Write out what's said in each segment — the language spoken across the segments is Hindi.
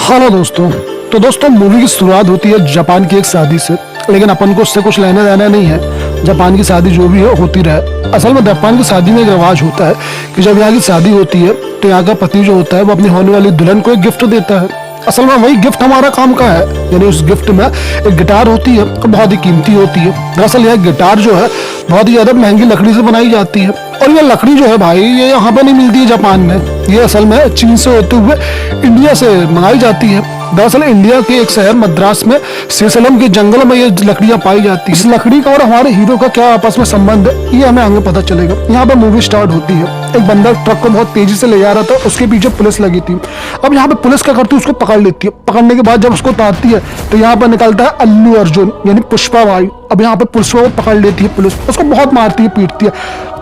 हेलो दोस्तों। तो दोस्तों मूवी की शुरुआत होती है जापान की एक शादी से, लेकिन अपन को उससे कुछ लेना देना नहीं है। जापान की शादी जो भी है होती रहे। असल में जापान की शादी में एक रिवाज होता है कि जब यहाँ की शादी होती है तो यहाँ का पति जो होता है वो अपनी होने वाली दुल्हन को एक गिफ्ट देता है। असल में वही गिफ्ट हमारा काम का है, यानी उस गिफ्ट में एक गिटार होती है तो बहुत ही कीमती होती है। दरअसल यह गिटार जो है बहुत ही ज्यादा महंगी लकड़ी से बनाई जाती है, और ये लकड़ी जो है भाई ये यहाँ पे नहीं मिलती है जापान में। ये असल में चीन से होते हुए इंडिया से मंगाई जाती है। दरअसल इंडिया के एक शहर मद्रास में सिसलम के जंगल में ये लकड़ियां पाई जाती है। इस लकड़ी का और हमारे हीरो का क्या आपस में संबंध है ये हमें आगे पता चलेगा। यहाँ पे मूवी स्टार्ट होती है। एक बंदा ट्रक को बहुत तेजी से ले जा रहा था, उसके पीछे पुलिस लगी थी। अब यहाँ पे पुलिस क्या करती है, उसको पकड़ लेती है। पकड़ने के बाद जब उसको उतारती है तो यहाँ पे निकलता है अल्लू अर्जुन यानी पुष्पा भाई। अब यहाँ पे पुष्पा को पकड़ लेती है पुलिस, उसको बहुत मारती है, पीटती है।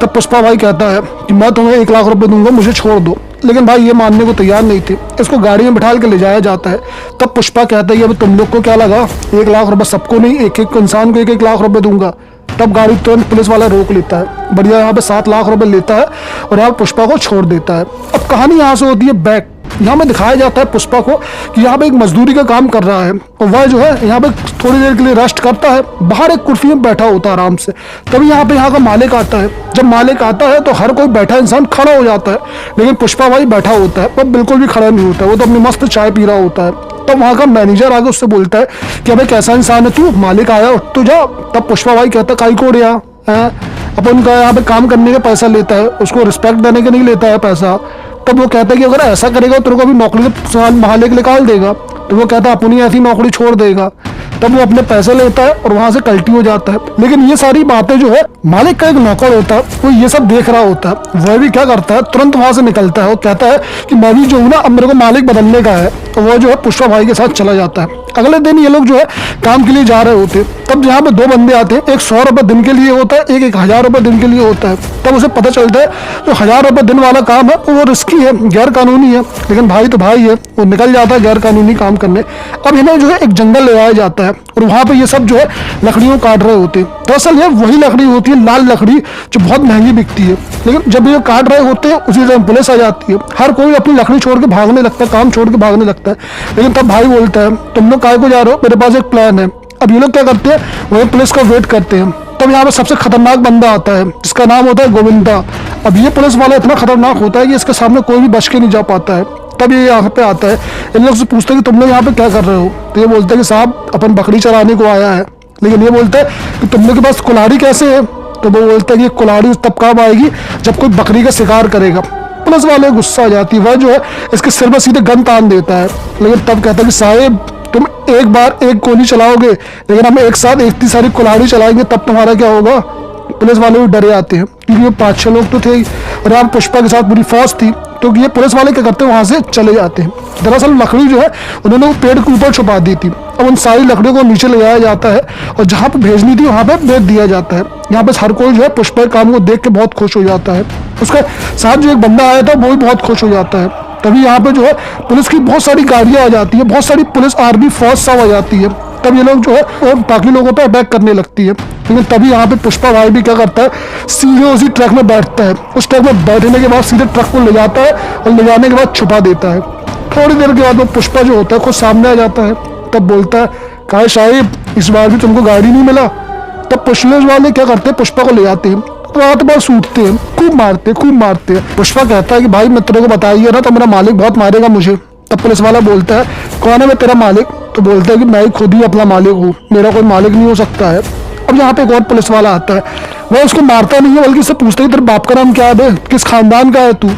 तब पुष्पा भाई कहता है कि मैं तुम्हें 1 लाख रुपए दूंगा, मुझे छोड़ दो। लेकिन भाई ये मानने को तैयार नहीं थे। इसको गाड़ी में बिठाल के ले जाया जाता है। तब पुष्पा कहता है अब तुम लोग को क्या लगा 1 लाख रुपए सबको नहीं, एक एक इंसान को 1-1 लाख रुपए दूंगा। तब गाड़ी तुरंत पुलिस वाला रोक लेता है, बढ़िया यहाँ पे 7 लाख रुपए लेता है और यहाँ पुष्पा को छोड़ देता है। अब कहानी यहाँ से होती है बैक। यहाँ में दिखाया जाता है पुष्पा को कि यहाँ पे एक मजदूरी का काम कर रहा है और वह जो है यहाँ पे थोड़ी देर के लिए रेस्ट करता है। बाहर एक कुर्सी में बैठा होता है आराम से। तभी यहाँ पे यहाँ का मालिक आता है। जब मालिक आता है तो हर कोई बैठा इंसान खड़ा हो जाता है, लेकिन पुष्पा भाई बैठा होता है, वो बिल्कुल भी खड़ा नहीं होता है। वो तो अपनी मस्त चाय पी रहा होता है। तब वहाँ का मैनेजर आगे उससे बोलता है कि अबे कैसा इंसान है तू, मालिक आया उठ तो जा। तब पुष्पा भाई कहता है काई को रिया अपन का यहाँ पे काम करने का पैसा लेता है, उसको रिस्पेक्ट देने के नहीं लेता है पैसा। तब वो कहता है कि अगर ऐसा करेगा तो अभी नौकरी से मालिक निकाल देगा। तो वो कहता है अपनी ऐसी नौकरी छोड़ देगा। तब वो अपने पैसे लेता है और वहां से कल्टी हो जाता है। लेकिन ये सारी बातें जो है मालिक का एक नौकर होता है वो ये सब देख रहा होता है। वह भी क्या करता है तुरंत वहां से निकलता है और कहता है कि मैं भी जो हूँ ना अब मेरे को मालिक बदलने का है। तो वो जो है पुष्पा भाई के साथ चला जाता है। अगले दिन ये लोग जो है काम के लिए जा रहे होते हैं। तब यहाँ पे 2 बंदे आते हैं, एक 100 रुपए दिन के लिए होता है, एक 1000 रुपए दिन के लिए होता है। तब उसे पता चलता है जो 1000 रुपए दिन वाला काम है वो रिस्की है, गैर कानूनी है, लेकिन भाई तो भाई है, वो निकल जाता है गैर कानूनी काम करने। अब इन्हें जो है एक जंगल ले आया जाता है और वहां पे ये सब जो है लकड़ियों काट रहे होते हैं। दरअसल ये वही लकड़ी होती है, लाल लकड़ी, जो बहुत महंगी बिकती है। लेकिन जब ये काट रहे होते हैं उसी टाइम पुलिस आ जाती है। हर कोई अपनी लकड़ी छोड़ के भागने लगता है, काम छोड़ के भागने लगता है। लेकिन तब भाई बोलता है तुम लोग काहे को जा रहे हो, मेरे पास एक प्लान है। अब ये लोग क्या करते हैं, वही पुलिस का वेट करते हैं। तब यहाँ पे सबसे खतरनाक बंदा आता है जिसका नाम होता है गोविंदा। अब ये पुलिस वाला इतना खतरनाक होता है कि इसके सामने कोई भी बच के नहीं जा पाता है। तब ये यहाँ पे आता है, इन लोग से पूछते हैं कि तुम लोग यहाँ पे क्या कर रहे हो। तो ये बोलते हैं कि साहब अपन बकरी चराने को आया है। लेकिन ये बोलते हैं कि तुम लोग के पास कुल्हाड़ी कैसे है। तो वो बोलते हैं कि कुल्हाड़ी तब काम आएगी जब कोई बकरी का शिकार करेगा। पुलिस वाले गुस्सा आ जाती है, वह जो है इसके सिर में सीधे गन तान देता है। लेकिन तब कहता है कि साहेब तुम एक बार एक गोली चलाओगे, लेकिन हम एक साथ इतनी सारी कुल्हाड़ी चलाएंगे तब तुम्हारा क्या होगा। पुलिस वाले भी डरे आते हैं क्योंकि ये 5-6 लोग तो थे और यहाँ पुष्पा के साथ पूरी फौज थी। तो ये पुलिस वाले क्या करते हैं वहां से चले जाते हैं। दरअसल लकड़ी जो है उन्होंने पेड़ के ऊपर छुपा दी थी। अब उन सारी लकड़ियों को नीचे ले जाया जाता है और जहाँ पे भेजनी थी वहां पे भेज दिया जाता है। यहाँ पे हर कोई जो है पुष्पा के काम को देख के बहुत खुश हो जाता है। उसके साथ जो एक बंदा आया था वो भी बहुत खुश हो जाता है। तभी यहाँ पे जो है पुलिस की बहुत सारी गाड़ियां आ जाती है, बहुत सारी पुलिस आर्मी फौज सब आ जाती है। तब ये लोग जो है और बाकी लोगों पे अटैक करने लगती है। लेकिन तभी यहाँ पे पुष्पा भाई भी क्या करता है, सीधे उसी ट्रक में बैठता है। उस ट्रक में बैठने के बाद सीधे ट्रक को ले जाता है और ले जाने के बाद छुपा देता है। थोड़ी देर के बाद वो पुष्पा जो होता है खुद सामने आ जाता है। तब बोलता है काहे साहिब इस बार भी तुमको गाड़ी नहीं मिला। तब पुलिस वाले क्या करते हैं पुष्पा को ले जाते हैं, रात भर सूटते हैं, खूब मारते हैं। पुष्पा कहता है कि भाई मैं तेरे को बताइए ना तो मेरा मालिक बहुत मारेगा मुझे। तब पुलिस वाला बोलता है कौन है मैं तेरा मालिक। तो बोलता है कि मैं खुद ही अपना मालिक हूँ, मेरा कोई मालिक नहीं हो सकता है। अब यहाँ पे एक और पुलिस वाला आता है, वह उसको मारता नहीं है बल्कि उससे पूछता है तेरे बाप का नाम क्या है, किस खानदान का है तू।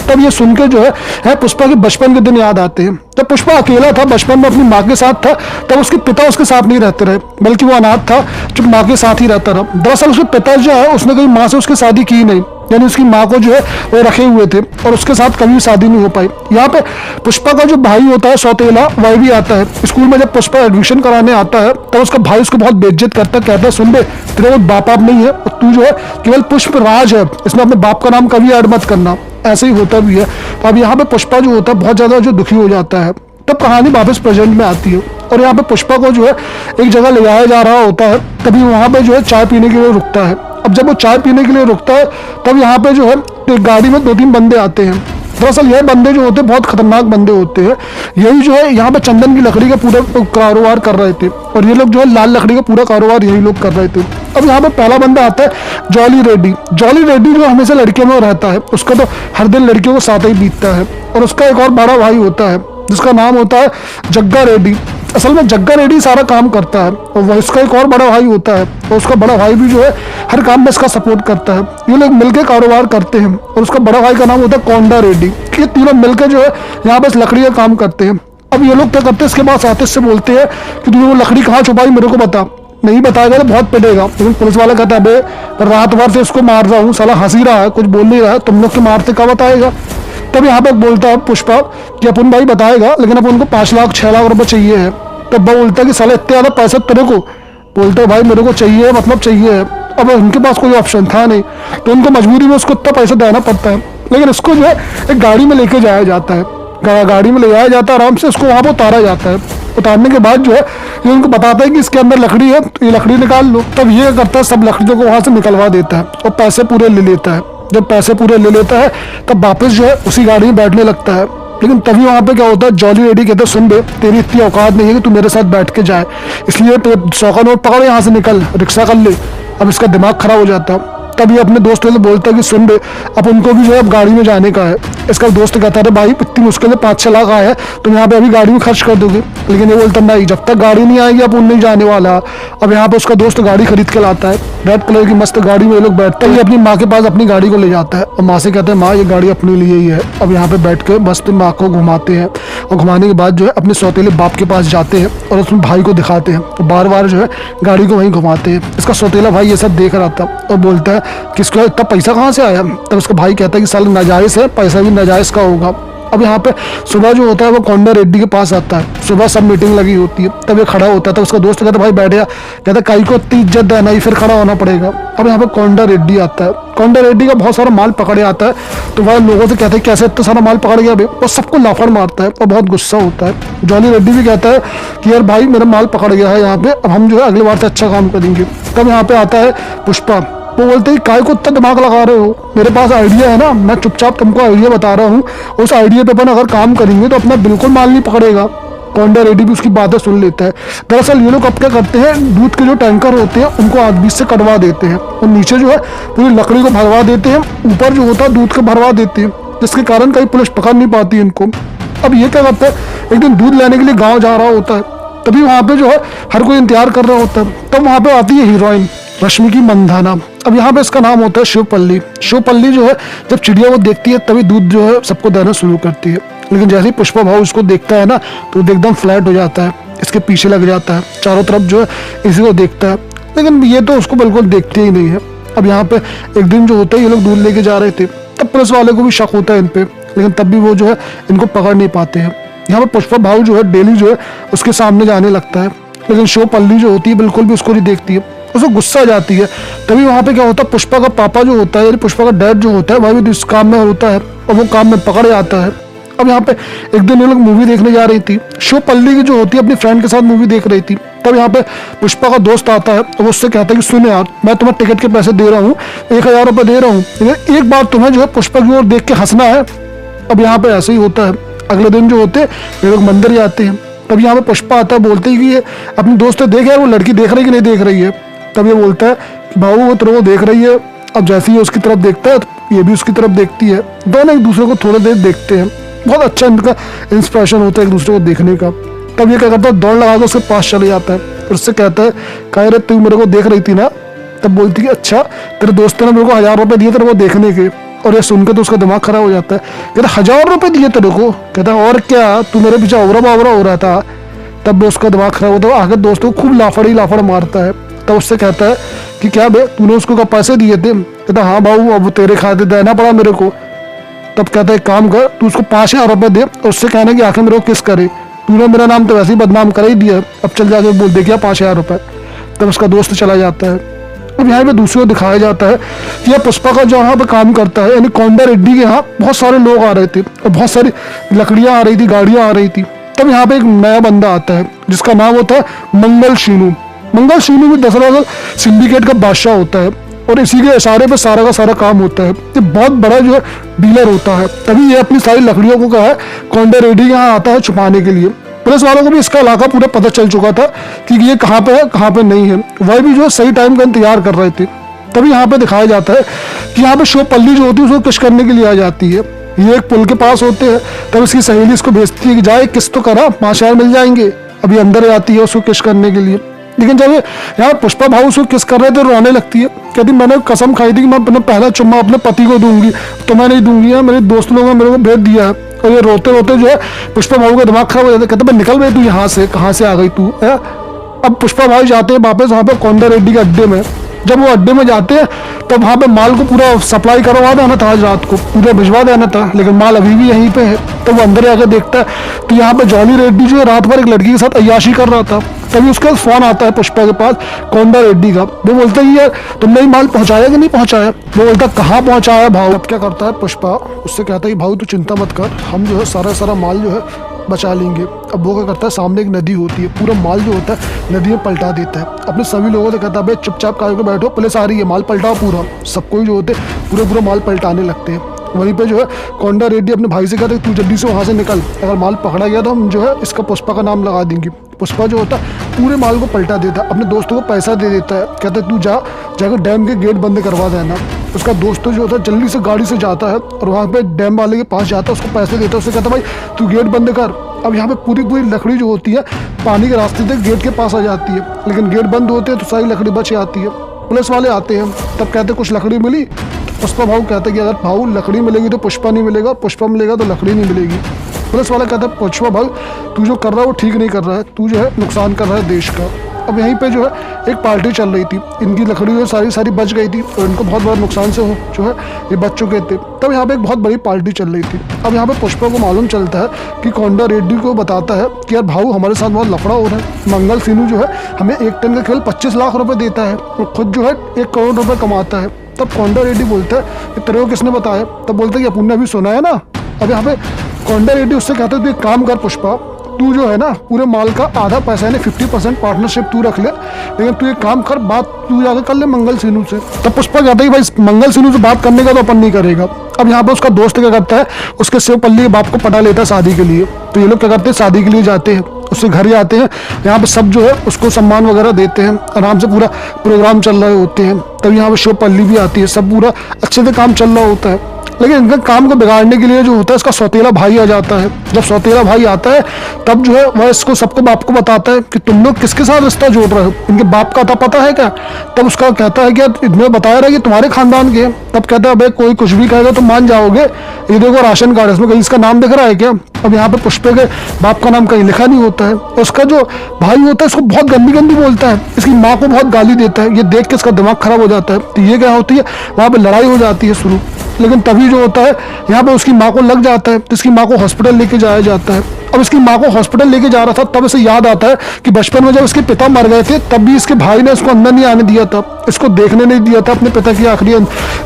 तब ये सुन के जो है पुष्पा के बचपन के दिन याद आते हैं। जब पुष्पा अकेला था बचपन में अपनी माँ के साथ था, तब उसके पिता उसके साथ नहीं रहते रहे, बल्कि वो अनाथ था जो माँ के साथ ही रहता रहा। दरअसल उसके पिता जो है उसने कभी माँ से उसकी शादी की नहीं, यानी उसकी माँ को जो है वो रखे हुए थे और उसके साथ कभी शादी नहीं हो पाई। यहाँ पे पुष्पा का जो भाई होता है सौतेला वह भी आता है। स्कूल में जब पुष्पा एडमिशन कराने आता है तब उसका भाई उसको बहुत बेइज्जत करता है, कहता है सुन बे तेरे को बाप नहीं है और तू जो है केवल पुष्प राज है, इसमें अपने बाप का नाम कभी ऐड मत करना। ऐसे ही होता भी है। तो अब यहाँ पे पुष्पा जो होता है बहुत ज्यादा जो दुखी हो जाता है। तब कहानी वापस प्रेजेंट में आती है और यहाँ पे पुष्पा को जो है एक जगह ले जाया जा रहा होता है। तभी वहां पे जो है चाय पीने के लिए रुकता है। अब जब वो चाय पीने के लिए रुकता है तब यहाँ पे जो है एक गाड़ी में 2-3 बंदे आते हैं। दरअसल ये बंदे जो होते हैं बहुत खतरनाक बंदे होते हैं। यही जो है यहाँ पे चंदन की लकड़ी का पूरा कारोबार कर रहे थे और ये लोग जो है लाल लकड़ी का पूरा कारोबार यही लोग कर रहे थे। अब यहाँ पे पहला बंदा आता है जॉली रेड्डी। जॉली रेड्डी जो हमेशा लड़कियों में रहता है, उसका तो हर दिन लड़कियों को साथ ही बीतता है। और उसका एक और बड़ा भाई होता है जिसका नाम होता है जग्गा रेड्डी। असल में जग्गा रेड्डी सारा काम करता है और वह इसका एक और बड़ा भाई होता है और उसका बड़ा भाई भी जो है हर काम में इसका सपोर्ट करता है। ये लोग मिलकर कारोबार करते हैं और उसका बड़ा भाई का नाम होता है कोंडा रेड्डी। ये तीनों मिलकर जो है यहाँ बस लकड़ी का काम करते हैं। अब ये लोग क्या करते हैं, इसके पास आते इससे बोलते हैं कि तूने वो लकड़ी कहाँ छुपाई मेरे को बता। नहीं बताएगा तो बहुत पिटेगा। लेकिन पुलिस वाला कहता है अबे रात भर से इसको मार रहा हूँ, साला हंस ही रहा है, कुछ बोल नहीं रहा है, तुम लोग के मारते कब बताएगा। तब यहाँ पे बोलता है पुष्पा कि अपन भाई बताएगा लेकिन अपन को 5 लाख 6 लाख रुपए चाहिए है। तब वो बोलता है कि साला इतने ज्यादा पैसे तेरे को। बोलते है भाई मेरे को चाहिए, मतलब चाहिए है। अब उनके पास कोई ऑप्शन था नहीं तो उनको मजबूरी में उसको इतना पैसा देना पड़ता है। लेकिन इसको जो है एक गाड़ी में लेके जाया जाता है, गाड़ी में ले जाया जाता है, आराम से इसको वहां पर उतारा जाता है। उतारने के बाद जो है ये उनको बताता है कि इसके अंदर लकड़ी है, तो ये लकड़ी निकाल लो। तब ये करता है सब लकड़ियों को वहां से निकलवा देता है और पैसे पूरे ले लेता है। जब पैसे पूरे ले लेता है तब वापस जो है उसी गाड़ी में बैठने लगता है। लेकिन तभी वहां पे क्या होता है, जॉली रेड्डी कहता है सुन बे, तेरी इतनी औकात नहीं है कि तू मेरे साथ बैठ के जाए, इसलिए 100 का नोट पकड़ यहाँ से निकल, रिक्शा कर ले। अब इसका दिमाग खराब हो जाता है। तभी अपने दोस्त से बोलता है कि सुन बे, अब उनको भी जो है अब गाड़ी में जाने का है। इसका दोस्त कहता है भाई इतनी मुश्किल से 5-6 लाख आया है, तुम यहाँ पे अभी गाड़ी में खर्च कर दोगे। लेकिन ये बोलता नहीं, जब तक गाड़ी नहीं आएगी अपन नहीं जाने वाला। अब यहाँ पे उसका दोस्त गाड़ी खरीद के लाता है, रेड कलर की मस्त गाड़ी में ये लोग बैठते हैं। अपनी माँ के पास अपनी गाड़ी को ले जाता है और माँ से कहते हैं माँ ये गाड़ी अपने लिए ही है। अब यहाँ पे बैठ के मस्त माँ को घुमाते हैं और घुमाने के बाद जो है अपने सौतेले बाप के पास जाते हैं और उसमें भाई को दिखाते हैं और बार बार जो है गाड़ी को वहीं घुमाते हैं। इसका सौतेला भाई ये सब देख रहा था और बोलता है कि इसका इतना पैसा कहाँ से आया। तब उसका भाई कहता है कि साल नाजायज है, पैसा भी नाजायज का होगा। अब यहाँ पे सुबह जो होता है वो कोंडा रेड्डी के पास आता है। सुबह सब मीटिंग लगी होती है, तब ये खड़ा होता है। तब उसका दोस्त कहता है भाई बैठ जा, कहता है काई को इतनी इज्जत देना ही, फिर खड़ा होना पड़ेगा। अब यहाँ पे कोंडा रेड्डी आता है। कोंडा रेड्डी का बहुत सारा माल पकड़े आता है तो वह लोगों से कहते हैं कैसे इतना सारा माल पकड़ गया भाई, और सबको लाफड़ मारता है और बहुत गुस्सा होता है। जॉली रेड्डी भी कहता है कि यार भाई मेरा माल पकड़ गया है यहाँ पे, अब हम जो है अगली बार से अच्छा काम करेंगे। तब यहाँ पे आता है पुष्पा। वो बोलते हैं काय को इतना दिमाग लगा रहे हो, मेरे पास आइडिया है ना, मैं चुपचाप तुमको आइडिया बता रहा हूँ, उस आइडिया पे अपन अगर काम करेंगे तो अपना बिल्कुल माल नहीं पकड़ेगा। कोंडा रेड्डी भी उसकी बातें सुन लेता है। दरअसल ये लोग अब क्या करते हैं, दूध के जो टैंकर होते हैं उनको आग बीच से कटवा देते हैं और नीचे जो है पूरी लकड़ी को भरवा देते हैं, ऊपर जो होता है दूध को भरवा देते हैं, जिसके कारण कहीं पुलिस पकड़ नहीं पाती इनको। अब ये क्या करता है, एक दिन दूध लेने के लिए गाँव जा रहा होता है, तभी वहाँ पे जो है हर कोई इंतजार कर रहा होता है। तब वहाँ पे आती है हीरोइन रश्मिकी मंदाना। अब यहाँ पे इसका नाम होता है शिवपल्ली। शिवपल्ली जो है जब चिड़िया को देखती है तभी दूध जो है सबको देना शुरू करती है। लेकिन जैसे ही पुष्पा भाव उसको देखता है ना तो एकदम फ्लैट हो जाता है, इसके पीछे लग जाता है, चारों तरफ जो है इसी को देखता है। लेकिन ये तो उसको बिल्कुल देखते ही नहीं है। अब यहाँ पे एक दिन जो होता है ये लोग दूध लेके जा रहे थे, तब पुलिस वाले को भी शक होता है इन पे, लेकिन तब भी वो जो है इनको पकड़ नहीं पाते हैं। यहाँ पे पुष्पा भाव जो है डेली जो है उसके सामने जाने लगता है, लेकिन शिवपल्ली जो होती है बिल्कुल भी उसको नहीं देखती है, उसको गुस्सा आ जाती है। तभी वहाँ पे क्या होता है, पुष्पा का पापा जो होता है यानी पुष्पा का डैड जो होता है वह भी इस काम में होता है और वो काम में पकड़ जाता है। अब यहाँ पे एक दिन ये लोग मूवी देखने जा रही थी, शिवपल्ली की जो होती है अपनी फ्रेंड के साथ मूवी देख रही थी। तब यहाँ पे पुष्पा का दोस्त आता है और वो उससे कहता है कि सुन यार, मैं तुम्हें टिकट के पैसे दे रहा हूँ, 1000 रुपये दे रहा हूँ, एक बार तुम्हें जो है पुष्पा की ओर देख के हंसना है। अब यहाँ पे ऐसे ही होता है। अगले दिन जो होते ये लोग मंदिर जाते हैं। तब यहाँ पे पुष्पा आता है, बोलते हैं कि ये अपनी दोस्त देख है, वो लड़की देख रही कि नहीं देख रही है। तब ये बोलता है कि भाऊ वो तेरे को देख रही है। अब जैसे ही उसकी तरफ देखता है तो ये भी उसकी तरफ देखती है, दोनों एक दूसरे को थोड़ी देर देखते हैं। बहुत अच्छा इनका इंस्पिरेशन होता है एक दूसरे को देखने का। तब ये क्या करता है, दौड़ लगा के उसके पास चले जाता है, उससे कहता है कह रहे तू मेरे को देख रही थी ना। तब बोलती है अच्छा, तेरे दोस्त ने मेरे को 1000 रुपये दिए तेरे को देखने के। और ये सुनकर तो उसका दिमाग खराब हो जाता है, कहता 1000 रुपये दिए तेरे को, कहता और क्या, तू मेरे पीछे ओवरा बावरा हो रहा था। तब उसका दिमाग खराब होता है, आगे दोस्तों को खूब लाफड़ ही लाफड़ मारता है। तब उससे कहता है कि क्या बे तूने उसको क्या पैसे दिए थे। कहता हाँ बाबू, अब तेरे खाते देना पड़ा मेरे को। तब कहता है एक काम कर, तू उसको 5000 रुपये दे और उससे कहना कि आखिर मेरे को किस करे, तूने मेरा नाम तो वैसे ही बदनाम कर ही दिया, अब चल जाके बोल दे क्या 5000 रुपये। तब उसका दोस्त चला जाता है। अब यहाँ पे दूसरे को दिखाया जाता है कि यह पुष्पा का जो यहाँ पे काम करता है यानी कोंडा रेड्डी के यहाँ बहुत सारे लोग आ रहे थे और बहुत सारी लकड़ियाँ आ रही थी, गाड़ियाँ आ रही थी। तब यहाँ पे एक नया बंदा आता है जिसका नाम होता है मंगल शीनू। मंगल शीनू भी दरअसल सिंडिकेट का बादशाह होता है। और इसी के इशारे पे सारा का सारा काम होता है। ये बहुत बड़ा जो है डीलर होता है, तभी ये अपनी सारी लकड़ियों को क्या है कोंडा रेड्डी यहाँ आता है छुपाने के लिए। पुलिस वालों को भी इसका इलाका पूरा पता चल चुका था कि ये कहाँ पे है कहाँ पे नहीं है। वह भी जो है सही टाइम का इंतजार कर रहे थे। तभी यहाँ पे दिखाया जाता है कि यहाँ पे शिवपल्ली जो होती है उसको किस करने के लिए आ जाती है। ये एक पुल के पास होते हैं, तब इसकी सहेली इसको भेजती है कि जाए किस तो करा, 5 शहर मिल जाएंगे। अभी अंदर आती है उसको किस करने के लिए, लेकिन जब यहाँ पुष्पा भाऊ उसको किस कर रहे थे रोने लगती है। कहती मैंने कसम खाई थी कि मैं अपना पहला चुम्मा अपने पति को दूंगी, तो मैं नहीं दूंगी, मेरे दोस्त लोगों ने मेरे को भेज दिया है। और ये रोते रोते जो है पुष्पा भाऊ का दिमाग खराब हो जाता है। कहते मैं निकल गई, तू यहाँ से कहाँ से आ गई तू है। अब पुष्पा भाई जाते हैं वापस वहाँ पे कोंडा रेड्डी के अड्डे में। जब वो अड्डे में जाते हैं तब वहाँ पे माल को पूरा सप्लाई करवा देना था, आज रात को पूरा भिजवा देना था, लेकिन माल अभी भी यहीं पे है। तो वो अंदर आकर देखता है तो यहाँ पे जॉली रेड्डी जो है रात भर एक लड़की के साथ अय्याशी कर रहा था। तभी उसका फोन आता है पुष्पा के पास कोंडा रेड्डी का। वो बोलता है यार तुमने ये माल पहुंचाया कि नहीं पहुंचाया। वो बोलता कहाँ पहुंचाया भाऊ। अब क्या करता है पुष्पा, उससे कहता है कि भाऊ तू चिंता मत कर, हम जो है सारा माल जो है बचा लेंगे। अब वो क्या करता है, सामने एक नदी होती है, पूरा माल जो होता है नदी में पलटा देता है। अपने सभी लोगों से कहता है भाई चुपचाप काहे को बैठो, पुलिस आ रही है, माल पलटाओ पूरा। सब कोई जो होते पूरा माल पलटाने लगते हैं। वहीं पे जो है कोंडा रेड्डी अपने भाई से कहते हैं तू जल्दी से वहाँ से निकल, अगर माल पकड़ा गया तो हम जो है इसका पुष्पा का नाम लगा देंगे। पुष्पा जो होता है पूरे माल को पलटा देता है, अपने दोस्तों को पैसा दे देता है, कहता है तू जाकर डैम के गेट बंद करवा देना। उसका दोस्त जो होता है जल्दी से गाड़ी से जाता है और वहाँ पे डैम वाले के पास जाता है, उसको पैसे देता है, उससे कहता है भाई तू गेट बंद कर। अब यहाँ पे पूरी लकड़ी जो होती है पानी के रास्ते से गेट के पास आ जाती है, लेकिन गेट बंद होते हैं तो सारी लकड़ी बच जाती है। पुलिस वाले आते हैं, तब कहते कुछ लकड़ी मिली। पुष्पा भाऊ कहते कि अगर भाऊ लकड़ी मिलेगी तो पुष्पा नहीं मिलेगा, पुष्पा मिलेगा तो लकड़ी नहीं मिलेगी। पुलिस वाला कहता है पुष्पा भाऊ तू जो कर रहा है वो ठीक नहीं कर रहा है, तू जो है नुकसान कर रहा है देश का। अब यहीं पे जो है एक पार्टी चल रही थी, इनकी लकड़ी जो सारी बच गई थी और इनको बहुत बड़ा नुकसान से जो है ये बच चुके थे। तब यहाँ पे एक बहुत बड़ी पार्टी चल रही थी। अब यहाँ पे पुष्पा को मालूम चलता है कि कोंडा रेड्डी को बताता है कि यार भाऊ हमारे साथ बहुत लफड़ा हो रहा है। मंगल सिन्नू जो है हमें 1 टन का केवल 25 लाख रुपए देता है और खुद जो है 1 करोड़ रुपए कमाता है। तब कोंडा रेड्डी बोलता है कि तेरे को किसने बताया। तब बोलता है कि अपन ने अभी सुना है ना। अब यहाँ पे कोंडा रेड्डी उससे कहता है तू एक काम कर पुष्पा, तू जो है ना पूरे माल का आधा पैसा यानी 50% पार्टनरशिप तू रख ले, लेकिन तू एक काम कर, बात तू जाकर कर ले मंगल सिन्नू से। तब पुष्पा कहता है भाई मंगल सिन्नू से बात करने का तो अपन नहीं करेगा। अब यहाँ पे उसका दोस्त क्या करता है, उसके शिवपल्ली के बाप को पटा लेता है शादी के लिए। तो ये लोग क्या करते हैं शादी के लिए जाते हैं, उससे घर जाते हैं। यहाँ पे सब जो है उसको सम्मान वगैरह देते हैं, आराम से पूरा प्रोग्राम चल रहे होते हैं। तब यहाँ पे शिवपल्ली भी आती है, सब पूरा अच्छे से काम चल रहा होता है। लेकिन इनका काम को बिगाड़ने के लिए जो होता है इसका सौतेला भाई आ जाता है। जब सौतेला भाई आता है तब जो है वह इसको सबको बाप को बताता है कि तुम लोग किसके साथ रिश्ता जोड़ रहे हो, इनके बाप का था पता है क्या। तब उसका कहता है कि इन्हें बताया रहा कि तुम्हारे खानदान के। तब कहता है भाई कोई कुछ भी कहेगा तो मान जाओगे, ये देखो राशन कार्ड इसमें कहीं इसका नाम दिख रहा है क्या। अब यहाँ पे पुष्पे के बाप का नाम कहीं लिखा नहीं होता है। उसका जो भाई होता है इसको बहुत गंदी बोलता है, इसकी माँ को बहुत गाली देता है। ये देख के इसका दिमाग खराब हो जाता है। तो ये क्या होती है, वहाँ पे लड़ाई हो जाती है शुरू। लेकिन तभी जो होता है यहाँ पे उसकी माँ को लग जाता है, तो इसकी माँ को हॉस्पिटल लेके जाया जाता है। अब इसकी माँ को हॉस्पिटल लेके जा रहा था तब इसे याद आता है कि बचपन में जब इसके पिता मर गए थे तब भी इसके भाई ने इसको अंदर नहीं आने दिया था, इसको देखने नहीं दिया था अपने पिता की आखिरी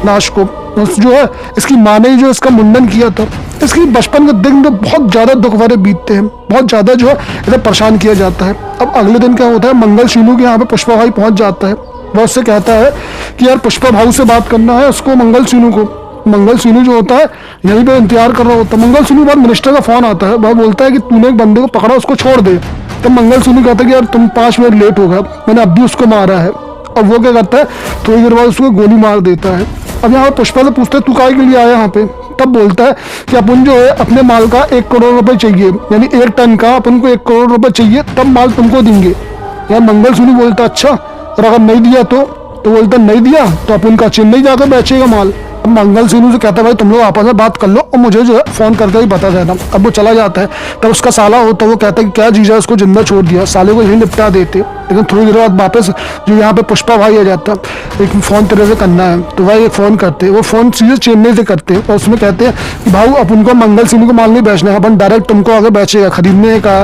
लाश को। जो है इसकी माँ ने जो इसका मुंडन किया था। इसकी बचपन के दिन में बहुत ज़्यादा दुख भरे बीतते हैं, बहुत ज़्यादा जो है इसे परेशान किया जाता है। अब अगले दिन क्या होता है, मंगल सिन्नू के यहाँ पे पुष्पा भाई पहुँच जाता है। वह उससे कहता है कि यार पुष्पा भाऊ से बात करना है उसको, मंगल सिन्नू को। मंगल सिन्नू जो होता है यहीं पे इंतजार कर रहा होता है। मंगल सिन्नू बाद मिनिस्टर का फोन आता है, वह बोलता है कि तूने एक बंदे को पकड़ा, उसको छोड़ दे। तब मंगल सिन्नू कहता है कि यार तुम 5 मिनट लेट हो गया, मैंने अब भी उसको मारा है। अब वो क्या करता है, थोड़ी देर बाद उसको गोली मार देता है। अब यहाँ पुष्पा से पूछते हैं तू काहे के लिए आया यहाँ पे। तब बोलता है कि अपन जो है अपने माल का 1 करोड़ रुपए चाहिए, यानी 1 टन का अपन को 1 करोड़ रुपए चाहिए, तब माल तुमको देंगे। यार मंगल सिन्नू बोलता अच्छा, और अगर नहीं दिया तो बोलता नहीं दिया तो अपन का चेन्नई जाकर बेचेगा माल। अब मंगल सिन्नू से कहता है भाई तुम लोग आपस में बात कर लो और मुझे जो है फोन करके ही बता देना। अब वो चला जाता है। तब उसका साला होता है, वो कहता है कि क्या जीजा उसको जिंदा छोड़ दिया, साले को यही निपटा देते। लेकिन थोड़ी देर बाद वापस जो यहाँ पे पुष्पा भाई आ जाता है, एक फ़ोन तेरे से करना है। तो भाई एक फ़ोन करते हैं, वो फ़ोन सीधे चेन्नई से करते हैं और उसमें कहते हैं कि भाऊ अपन को मंगल सिन्नू को माल नहीं बेचना है, अपन डायरेक्ट तुमको आगे बेचेगा, खरीदने का।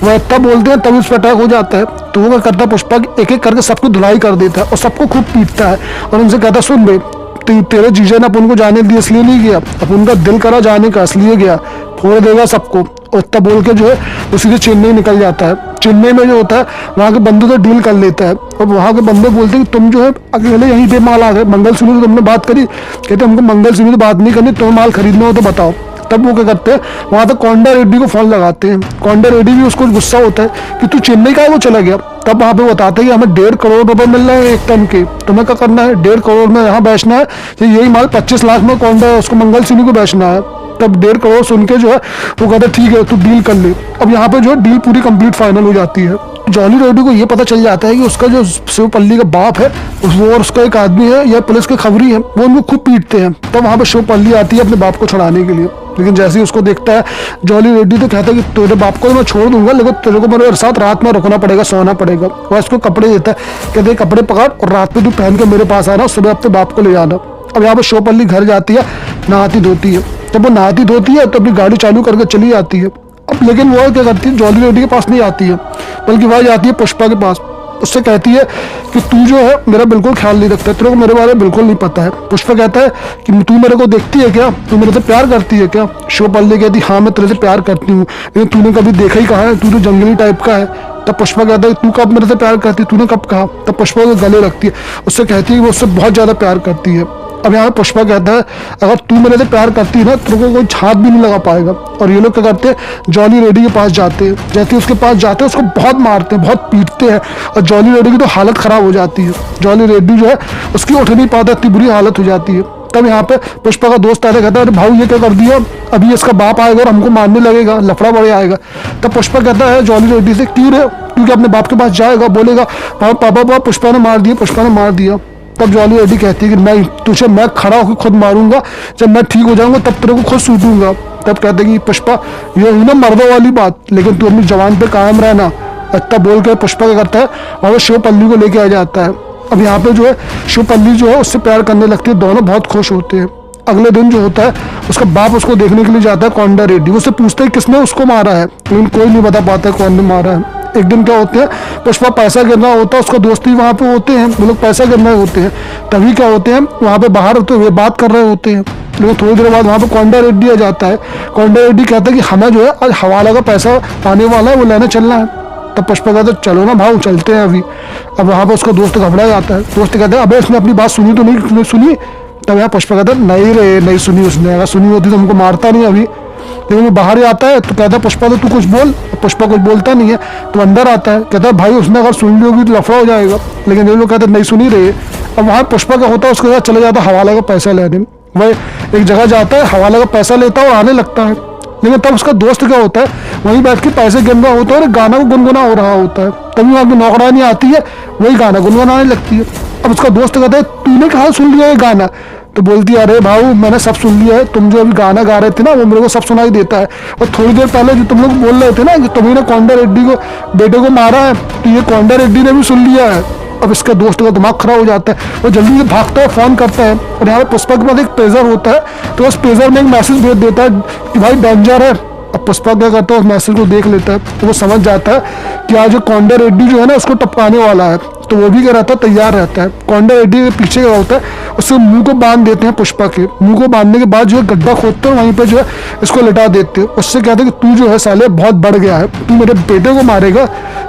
वह तब बोलते हैं, तब उस पर अटैक हो जाता है। तो वो क्या करता है, पुष्पा एक एक करके सबको धुलाई कर देता है और सबको खूब पीटता है और उनसे कहता है सुन बे, तेरे जीजा ने अपन को जाने दिया इसलिए नहीं गया, अपन का दिल करा जाने का इसलिए गया, फोड़ देगा सबको। और इतना बोल के जो है वो सीधे चेन्नई निकल जाता है। चेन्नई में जो होता है वहाँ के बंदे से डील कर लेता है और वहाँ के बंदे बोलते हैं कि तुम जो है अकेले यहीं पे माल आ गए, मंगल सिन्हा से तुमने बात करी? कहते हमको मंगल सिन्हा से बात नहीं करनी, तुम्हें माल खरीदना हो तो बताओ। तब वो क्या करते हैं, वहाँ तक कोंडा रेड्डी को फोन लगाते हैं। कोंडा रेड्डी भी उसको गुस्सा होता है कि तू चेन्नई का है वो चला गया। तब वहाँ पे बताते हैं कि हमें 1.5 करोड़ रुपए मिल रहे हैं 1 टन के, तुम्हें क्या करना है? 1.5 करोड़ में यहाँ बेचना है, तो यही माल 25 लाख में कोंडा है उसको मंगल सिन्हा को बेचना है। तब 1.5 करोड़ सुन के जो है वो कहते हैं ठीक है तू डील कर ले। अब यहाँ पे जो है डील पूरी कंप्लीट फाइनल हो जाती है। जॉली रेड्डी को ये पता चल जाता है कि उसका जो शिवपल्ली का बाप है वो और उसका एक आदमी है या पुलिस के खबरी है, वो उनको खूब पीटते हैं। तब वहाँ पे शिवपल्ली आती है अपने बाप को छुड़ाने के लिए, लेकिन जैसे ही उसको देखता है जॉली रेड्डी तो कहता है कि तेरे बाप को तो मैं छोड़ दूंगा, लेकिन तेरे को मेरे साथ रात में रुकना पड़ेगा, सोना पड़ेगा। वह उसको कपड़े देता है, कहते कपड़े पकड़ और रात में तू पहन के मेरे पास आना, सुबह अपने बाप को ले जाना। अब यहाँ पे शिवपल्ली घर जाती है, नहाती धोती है। जब वो नहाती धोती है तो अपनी गाड़ी चालू करके चली जाती है। अब लेकिन वो क्या करती है, जॉली रेड्डी के पास नहीं आती है, बल्कि वह जाती है पुष्पा के पास। उससे कहती है कि तू जो है मेरा बिल्कुल ख्याल नहीं रखता, तेरे को मेरे बारे में बिल्कुल नहीं पता है। पुष्पा कहता है कि तू मेरे को देखती है क्या, तू मेरे से प्यार करती है क्या? शिवपल्ली कहती हाँ मैं तेरे से प्यार करती हूँ, लेकिन तूने कभी देखा ही कहाँ है, तू तो जंगली टाइप का है। तब पुष्पा कहता है तू कब मेरे से प्यार करती, तूने कब कहा? तब पुष्पा को गले रखती है, उससे कहती है कि वो उससे बहुत ज़्यादा प्यार करती है। अब यहाँ पुष्पा कहता है अगर तू मेरे से प्यार करती है ना तेरे को कोई हाथ भी नहीं लगा पाएगा। और ये लोग क्या करते हैं, जॉली रेड्डी के पास जाते हैं। जैसे उसके पास जाते हैं उसको बहुत मारते हैं, बहुत पीटते हैं और जॉली रेड्डी की तो हालत खराब हो जाती है। जॉली रेड्डी जो है उसकी उठ नहीं पाता, इतनी बुरी हालत हो जाती है। तब यहाँ पे पुष्पा का दोस्त आता कहता है अरे भाऊ ये क्या कर दिया, अभी इसका बाप आएगा और हमको मारने लगेगा, लफड़ा बड़े आएगा। तब पुष्पा कहता है जॉली रेड्डी से क्यों रे, क्योंकि अपने बाप के पास जाएगा, बोलेगा पापा पुष्पा ने मार दिया, पुष्पा ने मार दिया। तब जॉली रेड्डी कहती है कि नहीं, तुझे मैं खड़ा होकर खुद मारूंगा, जब मैं ठीक हो जाऊंगा तब तेरे को खुद सूटूंगा। तब कहते कि पुष्पा ये हुई ना मर्दों वाली बात, लेकिन तू अपनी जवान पे कायम रहना। इतना बोल कर पुष्पा क्या करता है और वो शिवपल्ली को लेके आ जाता है। अब यहाँ पे जो है शिवपल्ली जो है उससे प्यार करने लगती है, दोनों बहुत खुश होते हैं। अगले दिन जो होता है उसका बाप उसको देखने के लिए जाता है कोंडा रेड्डी, उससे पूछता है किसने उसको मारा है, लेकिन कोई नहीं बता पाता है कौन ने मारा है। एक दिन क्या होते हैं, पुष्पा पैसा गिरना होता है, उसका दोस्त भी वहाँ पे होते हैं, वो लोग पैसा गिरना होते हैं। तभी क्या होते हैं वहाँ पे बाहर होते हुए बात कर रहे होते हैं, लेकिन थोड़ी देर बाद वहाँ पे कोंडा रेड्डी आ जाता है। कोंडा रेड्डी कहता है कि हमें जो है आज हवाला का पैसा आने वाला है, वो लेने चलना है। तब पुष्पा कहता है चलो ना भाव चलते हैं अभी। अब वहाँ पे उसका दोस्त घबरा जाता है, दोस्त कहता है अबे इसने अपनी बात सुनी तो नहीं सुनी? तब यहाँ पुष्पा कहता है नहीं रे नहीं सुनी उसने, अगर सुनी होती तो हमको मारता नहीं अभी। लेकिन वो बाहर ही आता है तो कहता है पुष्पा तो तू कुछ बोल। पुष्पा कुछ बोलता नहीं है तो अंदर आता है, कहता है भाई उसने अगर सुन ली होगी तो लफड़ा हो जाएगा, लेकिन ये लोग कहते हैं नहीं सुनी रहे। अब वहाँ पुष्पा क्या होता है उसके साथ चले जाता है हवाला का पैसा लेने। वह एक जगह जाता है, हवाला का पैसा लेता है और आने लगता है, लेकिन तब उसका दोस्त क्या होता है वहीं बैठ के पैसे गिन रहा होता है और गाना को गुनगुना हो रहा होता है। तभी वहाँ की नौकरानी आती है, वही गाना गुनगुनाने लगती है। अब उसका दोस्त कहता है तूने कहाँ सुन लिया ये गाना? तो बोलती है अरे भाऊ मैंने सब सुन लिया है, तुम जो अभी गाना गा रहे थे ना वो मेरे को सब सुनाई देता है, और थोड़ी देर पहले जो तुम लोग बोल रहे थे ना कि तुम्ही ने कोंडा रेड्डी को बेटे को मारा है, तो ये कोंडा रेड्डी ने भी सुन लिया है। अब इसके दोस्त का दिमाग खराब हो जाता है, वो जल्दी से भागता है, फोन करता है और यहाँ पे पुष्पा के पास एक पेजर होता है, तो उस पेजर में एक मैसेज भेज देता है कि भाई डेंजर है। अब पुष्पा क्या करता है उस मैसेज को देख लेता है, तो वो समझ जाता है कि आज कोंडा रेड्डी जो है ना उसको टपकाने वाला है, तो वो भी क्या रहता है तैयार रहता है। कोंडा रेड्डी के पीछे क्या होता है उसके मुंह को बांध देते हैं, पुष्पा के मुंह को बांधने के बाद जो है गड्ढा खोदते हैं, वहीं पे जो है इसको लिटा देते हैं। उससे कहते हैं कि तू जो है साले बहुत बढ़ गया है, तू मेरे बेटे को मारेगा।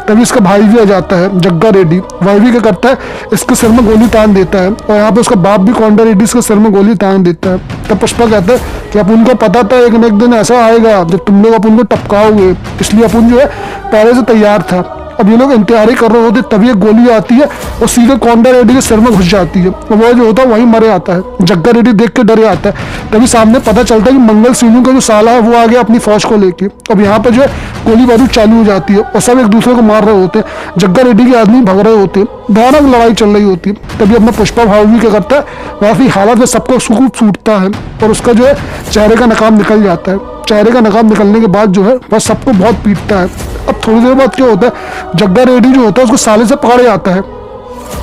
तभी इसका भाई भी आ जाता है जग्गा रेड्डी, वह भी क्या करता है इसके सिर में गोली तान देता है, और यहाँ पे उसका बाप भी कोंडा रेड्डी इसके सिर में गोली तान देता है। तब पुष्पा कहता है कि अपन को पता था एक न एक दिन ऐसा आएगा जब तुम लोग अपन को टपकाओगे, इसलिए अपन जो है पहले से तैयार था। अब ये लोग इंतजारी कर रहे होते तभी एक गोली आती है और सीधे कोंडा रेड्डी के सिर में घुस जाती है, और वो जो होता है वहीं मरे आता है। जग्गा रेड्डी देख के डरे आता है, तभी सामने पता चलता है कि मंगल सिन्हा का जो साला है वो आ गया अपनी फौज को लेके। अब यहाँ पे जो है गोली बारूद चालू हो जाती है और सब एक दूसरे को मार रहे होते हैं, जग्गा रेड्डी के आदमी भग रहे होते हैं, भयानक लड़ाई चल रही होती है। तभी अपना पुष्पा भाव भी क्या करता है काफी हालत में सबको खूब सूटता है और उसका जो है चेहरे का नकाब निकल जाता है। चेहरे का नकाब निकलने के बाद जो है वह सबको बहुत पीटता है। अब थोड़ी देर बाद क्या होता है जग्गा रेड्डी जो होता है उसको साले से पकड़ जाता है,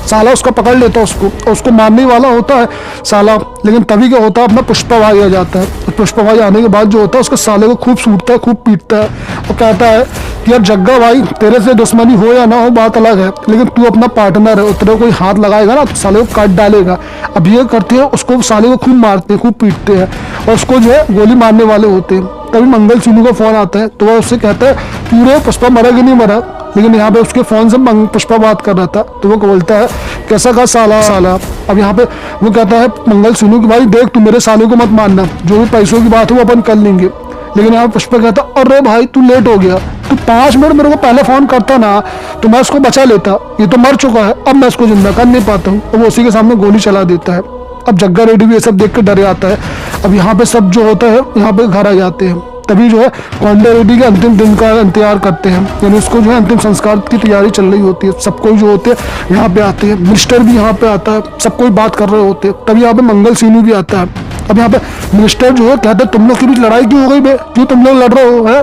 साला उसका पकड़ लेता है उसको, और उसको मारने वाला होता है साला, लेकिन तभी क्या होता है अपना पुष्पा भाई आ जाता है। तो पुष्पा भाई आने के बाद जो होता है उसके साले को खूब सूटता है, खूब पीटता है और कहता है कि यार जग्गा भाई तेरे से दुश्मनी हो या ना हो बात अलग है, लेकिन तू अपना पार्टनर है, तेरे कोई हाथ लगाएगा ना तो साले को काट डालेगा। अब ये करते हैं उसको साले को खूब मारते हैं, खूब पीटते हैं और उसको जो है गोली मारने वाले होते हैं। तभी मंगल सीनू का फोन आता है, तो वह उससे कहता है पूरे पुष्पा मरा कि नहीं मरा। लेकिन यहाँ पे उसके फोन से पुष्पा बात कर रहा था, तो वो बोलता है कैसा कहा साला साला। अब यहाँ पे वो कहता है मंगल सीनू की भाई देख तू मेरे साले को मत मानना, जो भी पैसों की बात है वो अपन कर लेंगे। लेकिन यहाँ पुष्पा कहता अरे भाई तू लेट हो गया, तू 5 मिनट मेरे को पहले फोन करता ना तो मैं उसको बचा लेता, ये तो मर चुका है, अब मैं उसको जिंदा कर नहीं पाता हूँ। तो वो उसी के सामने गोली चला देता है। अब जग्गा रेड्डी भी ये सब देख कर डर आता है। अब यहाँ पे सब जो होता है यहाँ पे घर आ जाते हैं। तभी जो है कोंडा रेड्डी के अंतिम दिन का इंतजार करते हैं, यानी उसको जो है अंतिम संस्कार की तैयारी चल रही होती है। सब कोई जो होते हैं यहाँ पे आते हैं, मिनिस्टर भी यहाँ पे आता है, सब कोई बात कर रहे होते हैं। तभी यहाँ पे मंगल सीनू भी आता है। अब यहाँ पे मिनिस्टर जो है कहते हैं तुम लोग के बीच लड़ाई क्यों हो गई बे, क्यों तुम लोग लड़ रहे हो है।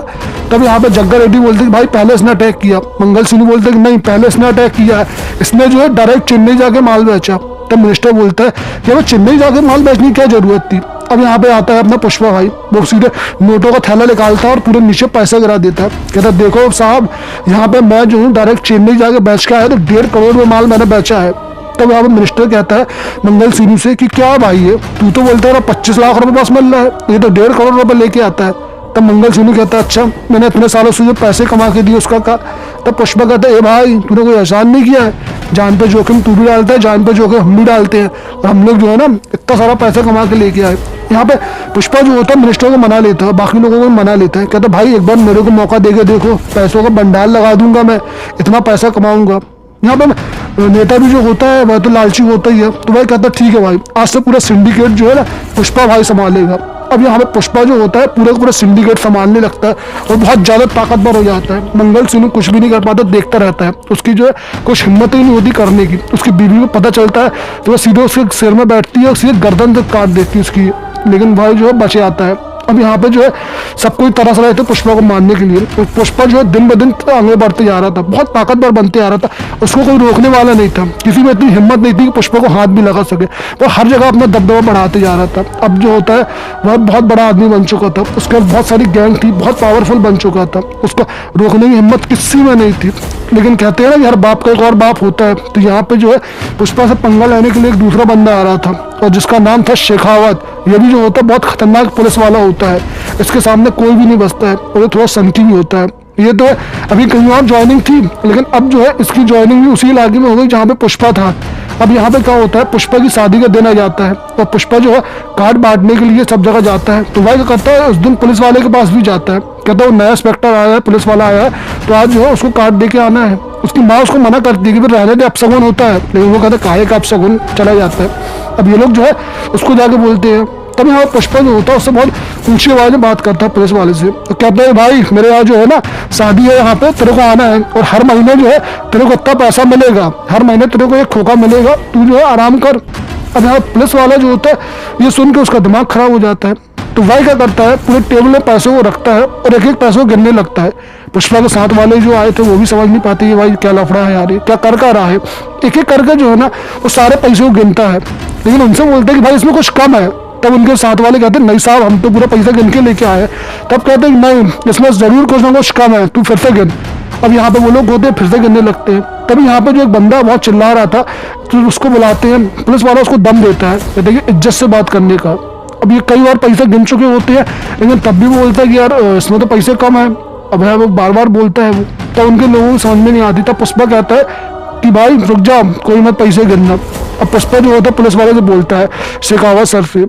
तब यहाँ पे जग्गा रेड्डी बोलते कि भाई पहले इसने अटैक किया। मंगल सिंह बोलते कि नहीं पहले इसने अटैक किया है, इसने जो है डायरेक्ट चेन्नई जाके माल बेचा। तब मिनिस्टर बोलता है कि हमें चेन्नई जाके माल बेचने की क्या जरूरत थी। अब यहाँ पे आता है अपना पुष्पा भाई, वो सीधे नोटों का थैला निकालता है और पूरे नीचे पैसे गिरा देता है। कहता है देखो साहब यहाँ पे मैं जो हूँ डायरेक्ट चेन्नई जाके बेच के आया, तो 1.5 करोड़ में माल मैंने बेचा है। तब यहाँ पे मिनिस्टर कहता है मंगल सिंह से कि क्या भाई है, तू तो बोलता है 25 लाख रुपए पास मिल रहा है, ये तो 1.5 करोड़ रुपए लेके आता है। तब मंगल सिंह कहता है अच्छा मैंने इतने सालों से जो पैसे कमा के दिए उसका का। तब पुष्पा कहता है ए भाई तूने कोई एहसान नहीं किया है, जान पे जोखिम तू भी डालता है, जान पे जोखिम हम भी डालते हैं, और हम लोग जो है ना इतना सारा पैसा कमा के लेके आए। यहाँ पे पुष्पा जो होता है मिनिस्टर को मना लेता है, बाकी लोगों को मना लेता है। कहता भाई एक बार मेरे को मौका देके देखो, पैसों का भंडार लगा दूंगा, मैं इतना पैसा कमाऊंगा। यहाँ पे नेता भी जो होता है वह तो लालची होता ही है, तो भाई कहता ठीक है भाई आज से पूरा सिंडिकेट जो है ना पुष्पा भाई संभालेगा। अब यहाँ पे पुष्पा जो होता है पूरा का पूरा सिंडिकेट संभालने लगता है और बहुत ज्यादा ताकतवर हो जाता है। मंगल सिंह कुछ भी नहीं कर पाता, देखता रहता है, उसकी जो है कुछ हिम्मत ही नहीं होती करने की। उसकी बीवी को पता चलता है तो वह सीधे उसके सिर में बैठती है और सीधे गर्दन तक काट देती है उसकी, लेकिन भाई जो है बच जाता है। अब यहाँ पे जो है सब कोई तरस रहे थे पुष्पा को मारने के लिए, तो पुष्पा जो है दिन ब दिन आगे बढ़ते जा रहा था, बहुत ताकतवर बनते जा रहा था, उसको कोई रोकने वाला नहीं था, किसी में इतनी हिम्मत नहीं थी कि पुष्पा को हाथ भी लगा सके। वो हर जगह अपना दबदबा बढ़ाते जा रहा था। अब जो होता है वह बहुत बड़ा आदमी बन चुका था, उसके बहुत सारी गैंग थी, बहुत पावरफुल बन चुका था, उसको रोकने की हिम्मत किसी में नहीं थी। लेकिन कहते हैं ना यार बाप का एक और बाप होता है, तो यहाँ पे जो है पुष्पा से पंगा लेने के लिए एक दूसरा बंदा आ रहा था और जिसका नाम था शेखावत। ये भी जो होता है बहुत खतरनाक पुलिस वाला होता है, इसके सामने कोई भी नहीं बचता है और ये थोड़ा सनकी भी होता है। ये तो है अभी कहीं और ज्वाइनिंग थी, लेकिन अब जो है इसकी ज्वाइनिंग भी उसी इलाके में हो गई जहाँ पे पुष्पा था। अब यहाँ पे क्या होता है पुष्पा की शादी का दिन आ जाता है और पुष्पा जो है कार्ड बांटने के लिए सब जगह जाता है। तो भाई क्या करता है उस दिन पुलिस वाले के पास भी जाता है, कहता है वो नया इंस्पेक्टर आया है, पुलिस वाला आया है, तो आज जो है उसको कार्ड दे के आना है। उसकी माँ उसको मना करती है कि फिर रहने दे अपशगुन होता है, लेकिन वो कहता है काहे का अपशगुन, चला जाता है। अब ये लोग जो है उसको जाके बोलते हैं। तब यहाँ पुष्पा जो होता है उससे बहुत ऊंची आवाज में बात करता है पुलिस वाले से, तो कहते हैं भाई मेरे यहाँ जो है ना शादी है, यहाँ पे तेरे को आना है और हर महीने जो है तेरे को इतना पैसा मिलेगा, हर महीने तेरे को एक खोखा मिलेगा, तू जो है आराम कर। अब यहाँ पुलिस वाला जो होता है ये सुन के उसका दिमाग खराब हो जाता है, तो भाई क्या करता है पूरे टेबल में पैसों को रखता है और एक एक पैसों को गिनने लगता है। पुष्पा के साथ वाले जो आए थे वो भी समझ नहीं पाते कि भाई क्या लफड़ा है यार, क्या कर रहा है। एक एक करके जो है ना वो सारे पैसों को गिनता है, लेकिन उनसे बोलते हैं कि भाई इसमें कुछ कम है। तब उनके साथ वाले कहते हैं नहीं साहब हम तो पूरा पैसा गिन के लेके आए। तब कहते हैं नहीं इसमें जरूर कुछ ना कुछ कम है, तू फिर से गिन। अब यहाँ पे वो लोग होते हैं फिर से गिनने लगते हैं। तभी यहाँ पे जो एक बंदा बहुत चिल्ला रहा था तो उसको बुलाते हैं, पुलिस वाला उसको दम देता है, कहते हैं कि इज्जत से बात करने का। अब ये कई बार पैसे गिन चुके होते हैं, लेकिन तब भी वो बोलता है कि यार इसमें तो पैसे कम है। अब है वो बार बार बोलता है वो, तो उनके लोगों को समझ में नहीं आती। तब पुष्पा कहता है कि भाई रुक जा, कोई मत पैसे गिनना। अब पुष्पा जो होता है पुलिस वाले से बोलता है शेखावत सर से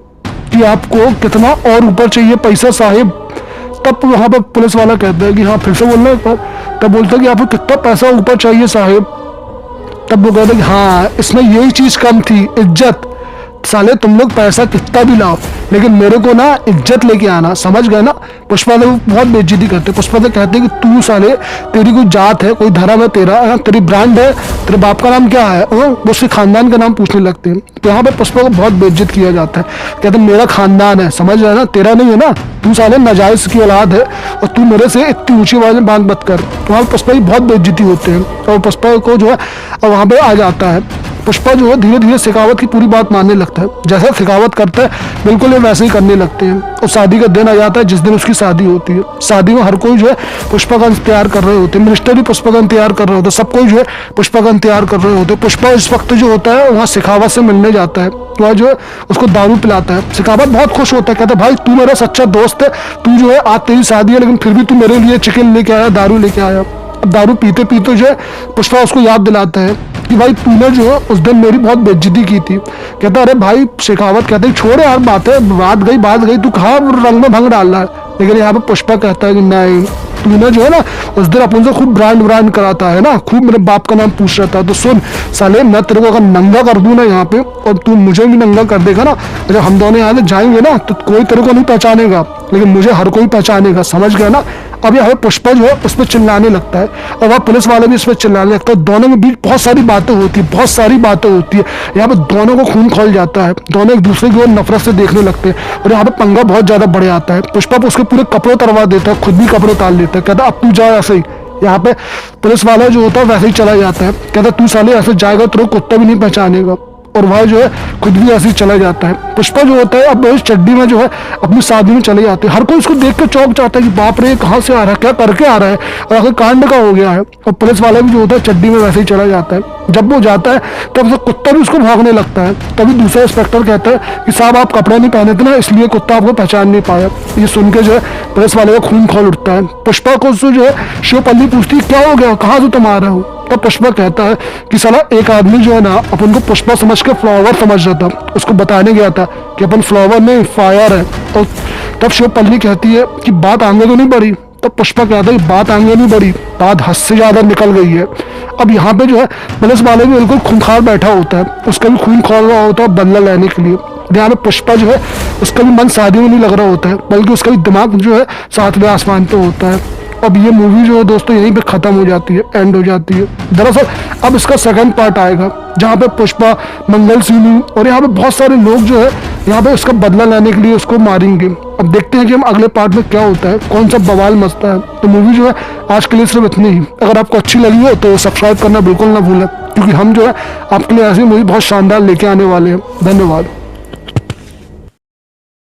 कि आपको कितना और ऊपर चाहिए पैसा साहिब। तब वहाँ पर पुलिस वाला कहता है कि हाँ फिर से बोलना एक बार। तब बोलता है कि आपको कितना पैसा ऊपर चाहिए साहिब। तब वो कहता है कि हाँ इसमें यही चीज कम थी, इज्जत। साले तुम लोग पैसा कितना भी लाओ लेकिन मेरे को ना इज्जत लेके आना, समझ गए ना। पुष्पा लोग बहुत बेइज्जती करते, पुष्पा से कहते हैं कि तू साले तेरी कोई जात है, कोई धर्म है तेरा, तेरी ब्रांड है, तेरे बाप का नाम क्या है, वो उसके खानदान का नाम पूछने लगते हैं। तो यहाँ पे पुष्पा को बहुत बेइज्जत किया जाता है, कहते हैं मेरा खानदान है, समझ रहे ना, तेरा नहीं है ना, तू साले नाजायज की औलाद है और तू मेरे से इतनी ऊंची आवाज में बात मत कर। तो वहाँ पुष्पा की बहुत बेइज्जती होते हैं और पुष्पा को जो है वहाँ पे आ जाता है। पुष्पा जो है धीरे धीरे शेखावत की पूरी बात मानने लगता है। जैसा शेखावत करता है बिल्कुल ये वैसे ही करने लगते हैं। और शादी का दिन आ जाता है जिस दिन उसकी शादी होती है। शादी में हर कोई जो है पुष्पा का इंतजार कर रहे होते हैं, मिनिस्टर भी पुष्पा का इंतजार कर रहे होते हैं, सब कोई जो है पुष्पा का इंतजार कर रहे होते हैं। पुष्पा इस वक्त जो होता है वहाँ शेखावत से मिलने जाता है, वह जो है उसको दारू पिलाता है। शेखावत बहुत खुश होता है, कहता है भाई तू मेरा सच्चा दोस्त है, तू जो है आज तेरी शादी है लेकिन फिर भी तू मेरे लिए चिकन लेके आया, दारू लेके आया। अब दारू पीते पीते जो है पुष्पा उसको याद दिलाता है कि भाई तूने जो है उस दिन मेरी बहुत बेइज्जती की थी। कहता अरे भाई, शेखावत कहते हैं छोड़ यार बात गई तू कहाँ रंग में भंग डाल रहा है। लेकिन यहाँ पे पुष्पा कहता है कि नहीं, तूने जो है ना उस दिन अपन से खूब ब्रांड कराता है ना, खूब मेरे बाप का नाम पूछ रहा था। तो सुन साले, मैं तेरे को अगर नंगा कर दूं ना यहाँ पे और तू मुझे भी नंगा कर देगा ना, जब हम दोनों यहाँ से जाएंगे ना तो कोई तेरे को नहीं पहचानेगा लेकिन मुझे हर कोई पहचानेगा, समझ गया ना। अब यहाँ पे पुष्पा जो है उस पर चिल्लाने लगता है और वह पुलिस वाले भी इस पर चिल्लाने लगता है। दोनों के बीच बहुत सारी बातें होती है, यहाँ पे दोनों को खून खोल जाता है, दोनों एक दूसरे की ओर नफरत से देखने लगते हैं और यहाँ पे पंगा बहुत ज्यादा बढ़ जाता है। पुष्पा उसके पूरे कपड़े उतरवा देता है, खुद भी कपड़े उतार लेता है, कहता अब तू जा ऐसे ही। यहाँ पे पुलिस वाला जो होता है वैसे ही चला जाता है, कहता तू साले ऐसे जाएगा तो कुत्ता भी नहीं पहचानेगा, और वह जो है खुद भी ऐसे ही चला जाता है। पुष्पा जो होता है अब इस चड्डी में जो है अपनी शादी में चले जाते हैं। हर कोई उसको देख कर चौंक जाता है कि बाप रे कहाँ से आ रहा है, क्या करके आ रहा है, और आखिर कांड का हो गया है। और पुलिस वाला भी जो होता है चड्डी में वैसे ही चला जाता है। जब वो जाता है तब कुत्ता भी उसको भागने लगता है। तभी दूसरा इंस्पेक्टर कहता है कि साहब आप कपड़े नहीं पहने थे ना इसलिए कुत्ता आपको पहचान नहीं पाया। ये सुन के जो है पुलिस वाले का खून खोल उठता है। पुष्पा को जो है शिवपल्ली पूछती है क्या हो गया, कहाँ से तुम आ रहे हो। तब पुष्पा कहता है कि साला एक आदमी जो है ना अपन को पुष्पा समझ के फ्लावर समझ रहा था, उसको बताने गया था कि अपन फ्लावर नहीं फायर है। और तब शिवपल्ली कहती है कि बात आगे तो नहीं बढ़ी। तब पुष्पा कहता है कि बात आगे नहीं बढ़ी, बात हद से ज्यादा निकल गई है। अब यहाँ पे जो है पुलिस वाले भी बिल्कुल खूंखार बैठा होता है, उसका भी खून खोल रहा होता है बदला लेने के लिए। यहाँ पे पुष्पा जो है उसका भी मन शादी में नहीं लग रहा होता है बल्कि उसका भी दिमाग जो है सातवें आसमान पे होता है। अब ये मूवी जो है दोस्तों यहीं पे खत्म हो जाती है, एंड हो जाती है। दरअसल अब इसका सेकंड पार्ट आएगा जहाँ पे पुष्पा, मंगल सिन्हा और यहाँ पे बहुत सारे लोग जो है यहाँ पे उसका बदला लेने के लिए उसको मारेंगे। अब देखते हैं कि हम अगले पार्ट में क्या होता है, कौन सा बवाल मचता है। तो मूवी जो है आज के लिए सिर्फ इतनी ही। अगर आपको अच्छी लगी हो तो सब्सक्राइब करना बिल्कुल ना भूलें, क्योंकि हम जो है आपके लिए ऐसी मूवी बहुत शानदार लेके आने वाले हैं। धन्यवाद।